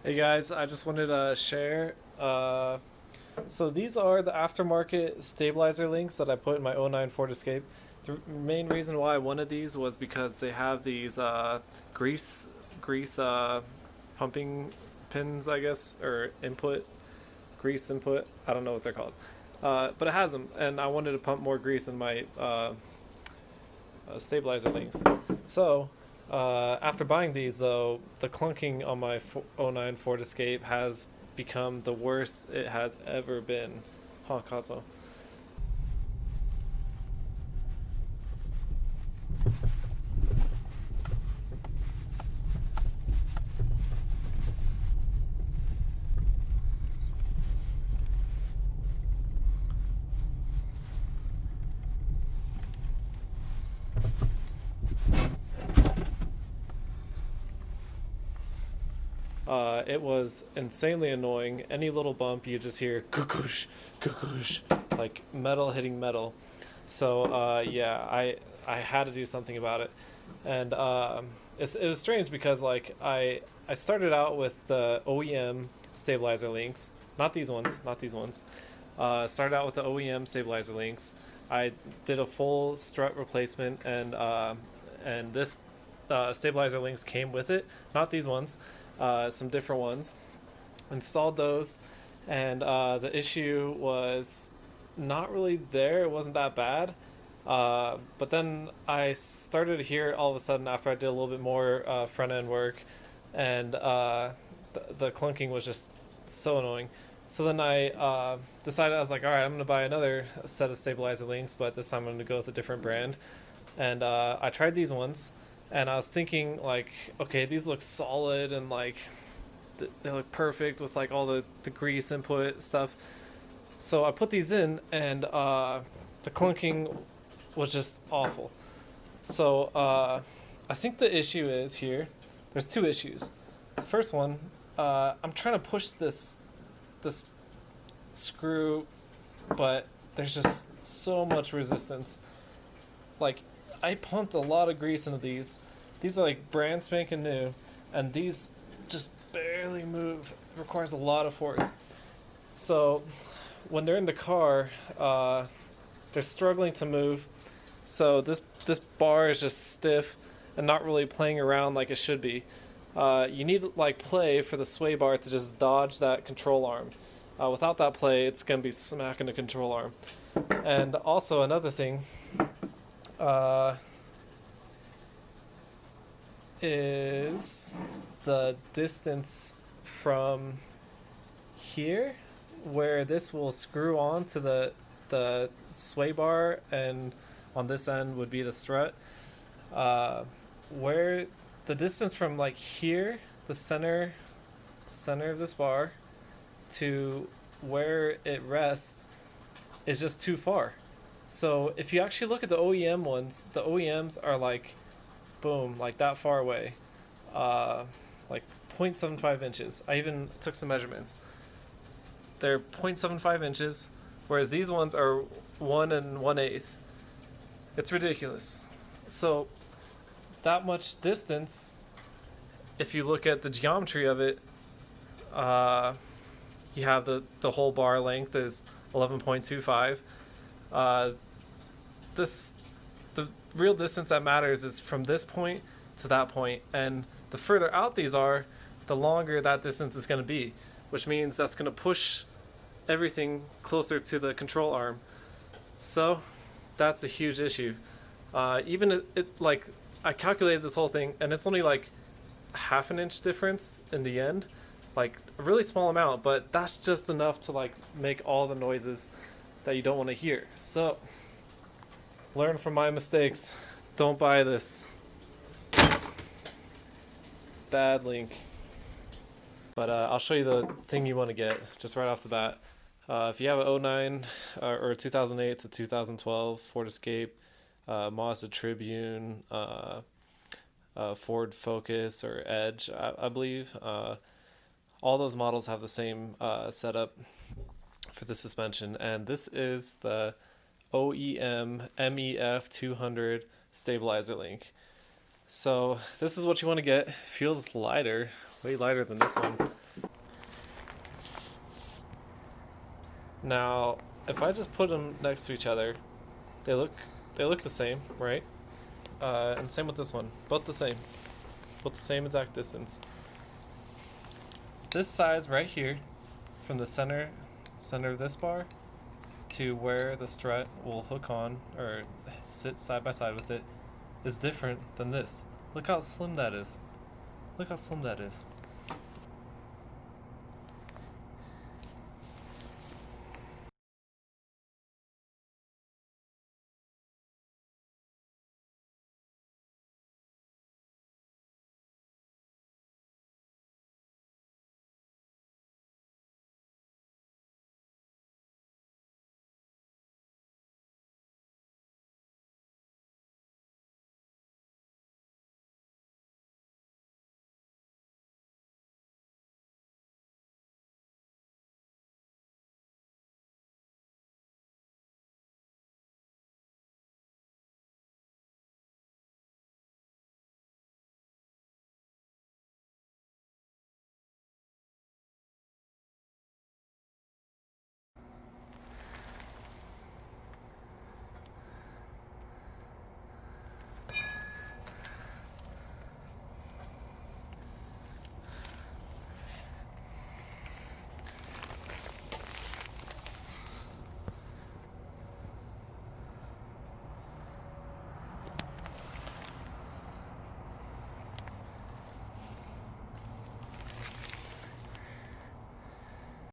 Hey guys, I just wanted to share. So these are the aftermarket stabilizer links that I put in my '09 Ford Escape. The main reason why I wanted these was because they have these grease grease pumping pins, I guess, or input grease input. I don't know what they're called, but it has them, and I wanted to pump more grease in my stabilizer links. So, after buying these, though, the clunking on my '09 Ford Escape has become the worst it has ever been. Huh, Cosmo? It was insanely annoying. Any little bump, you just hear kukush, kukush, like metal hitting metal. So yeah, I had to do something about it, and it was strange because like I started out with the OEM stabilizer links, not these ones, not these ones. Started out with the OEM stabilizer links. I did a full strut replacement, and this stabilizer links came with it, not these ones, some different ones. Installed those, and the issue was not really there. It wasn't that bad. But then I started to hear all of a sudden after I did a little bit more front end work, and the clunking was just so annoying. So then I decided, I was like, all right, I'm going to buy another set of stabilizer links, but this time I'm going to go with a different brand. And I tried these ones, and I was thinking, like, okay, these look solid and like they look perfect with like all the grease input stuff. So I put these in, and the clunking was just awful. So I think the issue is here. There's two issues. The first one, I'm trying to push this screw, but there's just so much resistance. Like, I pumped a lot of grease into these. These are like brand spanking new, and these just barely move. It requires a lot of force. So when they're in the car, they're struggling to move. So this bar is just stiff and not really playing around like it should be. You need like play for the sway bar to just dodge that control arm. Without that play, it's gonna be smacking the control arm. And also another thing uh, is the distance from here, where this will screw on to the sway bar, and on this end would be the strut. Where the distance from like here, the center of this bar, to where it rests is just too far. So if you actually look at the OEM ones, the OEMs are like, boom, like that far away, uh, like 0.75 inches. I even took some measurements. They're 0.75 inches, whereas these ones are 1 1/8. It's ridiculous. So that much distance, if you look at the geometry of it, uh, you have the whole bar length is 11.25. Uh, this the real distance that matters is from this point to that point, and the further out these are, the longer that distance is going to be, which means that's going to push everything closer to the control arm. So that's a huge issue. Even it like I calculated this whole thing, and it's only like half an inch difference in the end, like a really small amount, but that's just enough to like make all the noises that you don't want to hear. So learn from my mistakes. Don't buy this. Bad link. But I'll show you the thing you want to get just right off the bat. If you have an '09 or 2008 to 2012 Ford Escape, Mazda Tribune, Ford Focus or Edge, I believe, all those models have the same setup for the suspension, and this is the OEM MEF200 stabilizer link. So this is what you want to get. Feels lighter, way lighter than this one. Now, if I just put them next to each other, they look they look the same, right? And same with this one, both the same exact distance. This size right here, from the center of this bar to where the strut will hook on or sit side by side with it, is different than this. Look how slim that is. Look how slim that is.